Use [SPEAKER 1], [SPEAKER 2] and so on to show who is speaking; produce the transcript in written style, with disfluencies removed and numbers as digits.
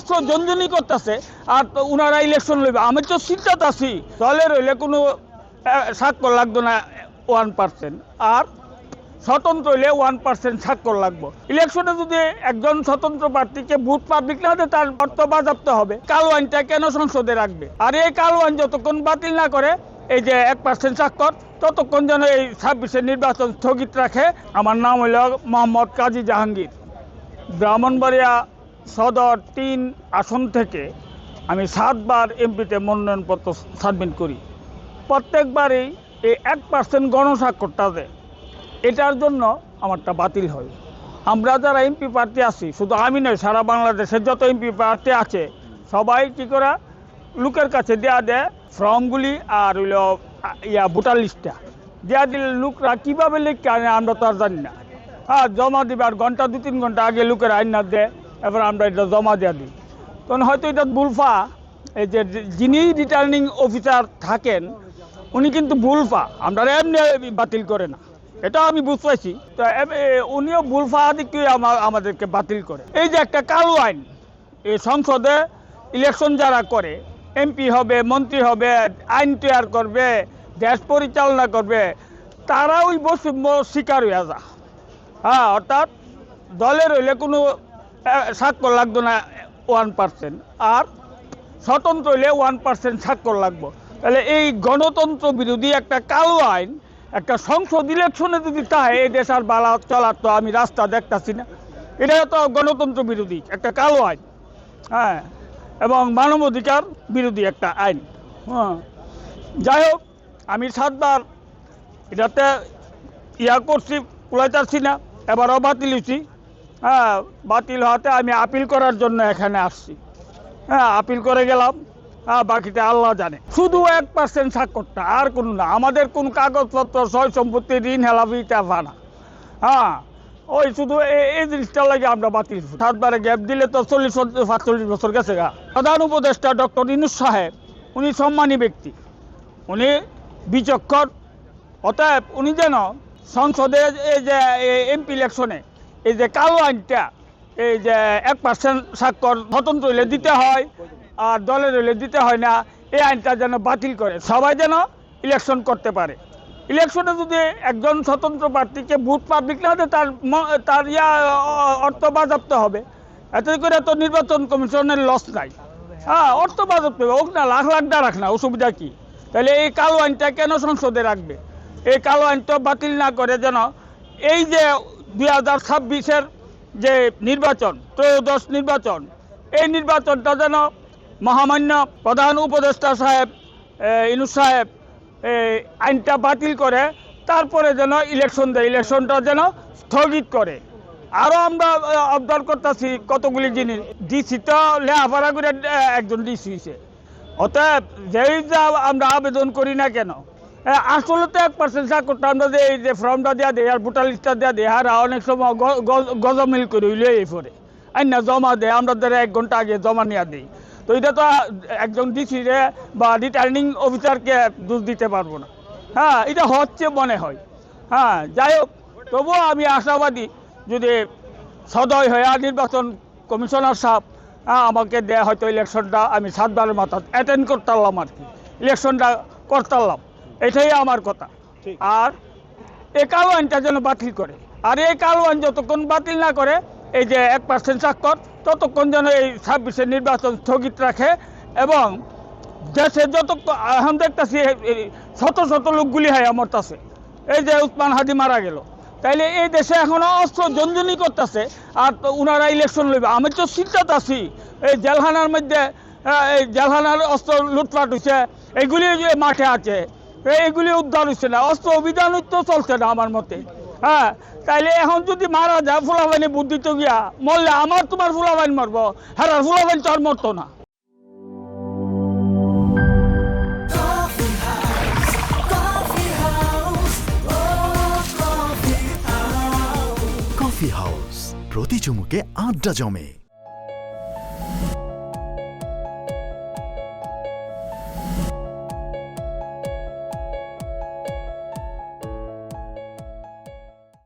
[SPEAKER 1] অস্ত্র জনজনই করতেছে আর ওনারা ইলেকশন লইবে। আমি তো চিন্তাত আছি দলে রইলে কোনো স্বাক্ষর লাগতো না 1%, আর স্বতন্ত্র হইলে 1% স্বাক্ষর লাগবে। ইলেকশনে যদি একজন স্বতন্ত্র প্রার্থীকে ভোট পাবলিক না দেয় তার অর্থ বাজেয়াপ্ত হবে। কালো আইনটা কেন সংসদে রাখবে? আর এই কালো আইন যতক্ষণ বাতিল না করে এই যে 1% স্বাক্ষর, ততক্ষণ যেন এই 26-এর নির্বাচন স্থগিত রাখে। আমার নাম হইল মোহাম্মদ কাজী জাহাঙ্গীর। ব্রাহ্মণবাড়িয়া সদর 3 আসন থেকে আমি 7 বার এমপিতে মনোনয়নপত্র সাবমিট করি। প্রত্যেকবারই এই 1% গণস্বাক্ষরটা দেয়, এটার জন্য আমারটা বাতিল হয়। আমরা যারা এমপি প্রার্থী আছি, শুধু আমি নয়, সারা বাংলাদেশের যত এমপি প্রার্থী আছে সবাই কী করে লোকের কাছে দেয়া দেয় ফর্মগুলি আর হইল ভোটার লিস্টটা দেওয়া দিলে লোকরা কীভাবে লিখতে আনে আমরা তো আর জানি না। হ্যাঁ, জমা দিবে আর ঘন্টা 2-3 ঘন্টা আগে লোকের আইন না দেয়, এবার আমরা এটা জমা দেওয়া দিই। তখন হয়তো এটা ভুলফা, এই যে যিনি রিটার্নিং অফিসার থাকেন উনি কিন্তু ভুলফা, আমরা এমনি বাতিল করে না, এটা আমি বুঝতে পারছি। তো উনিও ভুলফা দিকে আমাদেরকে বাতিল করে। এই যে একটা কালো আইন, এই সংসদে ইলেকশন যারা করে, এমপি হবে, মন্ত্রী হবে, আইন তৈরি করবে, দেশ পরিচালনা করবে, তারা ওই বৈষম্য শিকার হয়ে যা। হ্যাঁ, অর্থাৎ দলে রইলে কোনো স্বাক্ষর লাগতো না 1%, আর স্বতন্ত্র হইলে 1% স্বাক্ষর লাগবে। তাহলে এই গণতন্ত্র বিরোধী একটা কালো আইন একটা সংসদ ইলেকশনে যদি তাই এই দেশ আর বালা চলার তো আমি রাস্তা দেখতেছি না। এটা তো গণতন্ত্র বিরোধী একটা কালো আইন, হ্যাঁ, এবং মানবাধিকার বিরোধী একটা আইন। হ্যাঁ, যাই হোক, আমি 7 বার এটাতে করছি, কুলাইতারছি না, এবারও বাতিল হয়েছি। হ্যাঁ, বাতিল হওয়াতে আমি আপিল করার জন্য এখানে আসছি। হ্যাঁ, আপিল করে গেলাম। হ্যাঁ, বাকিটা আল্লাহ জানে। শুধু 1% স্বাক্ষরটা, আর কোনো না। আমাদের কোন কাগজপত্র, সয় সম্পত্তি, ঋণ হেলাফি টাফা না। হ্যাঁ, ওই শুধু এই জিনিসটা লাগে আমরা বাতিল। 7 বারে গ্যাপ দিলে তো 40-45 বছর গেছে গা। প্রধান উপদেষ্টা ডক্টর ইউনূস সাহেব উনি সম্মানী ব্যক্তি, উনি বিচক্ষণ। অতএব উনি যেন সংসদে এই যে এমপি ইলেকশনে এই যে কালো আইনটা, এই যে 1% স্বাক্ষর স্বতন্ত্র হইলে দিতে হয় আর দলের হইলে দিতে হয় না, এই আইনটা যেন বাতিল করে, সবাই যেন ইলেকশন করতে পারে। ইলেকশনে যদি একজন স্বতন্ত্র প্রার্থীকে ভোট পাবলিক না দেয় তার অর্থ বাজেয়াপ্ত হবে। এতে করে তো নির্বাচন কমিশনের লস নাই। হ্যাঁ, অর্থ বাজেয়াপ্ত হবে, হোক না লাখ লাখ না রাখ না, অসুবিধা কী? তাহলে এই কালো আইনটা কেন সংসদে রাখবে? এই কালো আইনটা বাতিল না করে যেন এই যে 2026-এর যে নির্বাচন, ত্রয়োদশ নির্বাচন, এই নির্বাচনটা যেন মহামান্য প্রধান উপদেষ্টা সাহেব ইউনূস সাহেব আইনটা বাতিল করে, তারপরে যেন ইলেকশন দেয়, ইলেকশনটা যেন স্থগিত করে। আরও আমরা অবদান করতেছি কতগুলি জিনিস। ডিসি তো লেখাপড়া করে একজন ডিসি হয়েছে। অতএব যেই যা আমরা আবেদন করি না কেন, আসলে তো 1% স্বাক্ষরটা আমরা এই যে ফর্মটা দেওয়া দেয় আর ভোটার লিস্টটা দেওয়া দেয়, আর অনেক সময় গজমিল করে হইলে এই পরে আইন না জমা দেয়, আমরা ধরে 1 ঘন্টা আগে জমা নেওয়া দিই। তো এটা তো একজন ডিসিরে বা রিটার্নিং অফিসারকে দোষ দিতে পারবো না। হ্যাঁ, এটা হচ্ছে মনে হয়। হ্যাঁ, যাই হোক, তবুও আমি আশাবাদী যদি সদয় হয়ে নির্বাচন কমিশনার সাহেব আমাকে দেয়া হয়তো ইলেকশনটা আমি 7 বারের মাথা অ্যাটেন্ড করতাম, আর কি ইলেকশনটা করতাম, এটাই আমার কথা। আর এই কালো আইনটা যেন বাতিল করে, আর এই কালো আইন যতক্ষণ বাতিল না করে এই যে 1% স্বাক্ষর, ততক্ষণ যেন এই 26-এর নির্বাচন স্থগিত রাখে। এবং দেশে যত এখন দেখতেছি শত শত লোকগুলি হয় আমার কাছে, এই যে উসমান হাদি মারা গেল, তাইলে এই দেশে এখনো অস্ত্র জনজনই করতেছে আর ওনারা ইলেকশন লইবে। আমি তো চিন্তাত আছি এই জেলখানার মধ্যে, এই জেলখানার অস্ত্র লুটপাট হয়েছে, এইগুলি মাঠে আছে, এইগুলি উদ্ধার হচ্ছে না, অস্ত্র অভিযান তো চলছে না আমার মতে। হ্যাঁ, তাইলে এখন যদি মারা যায় ফুলাবাইনি বুদ্ধি তো গিয়া মরলে আমার তোমার ফুলাবাইন মরবো, হ্যাঁ ফুলাবাইন তো আর মরতো না।
[SPEAKER 2] কফি হাউস, প্রতি চুমুকে আড্ডা জমে।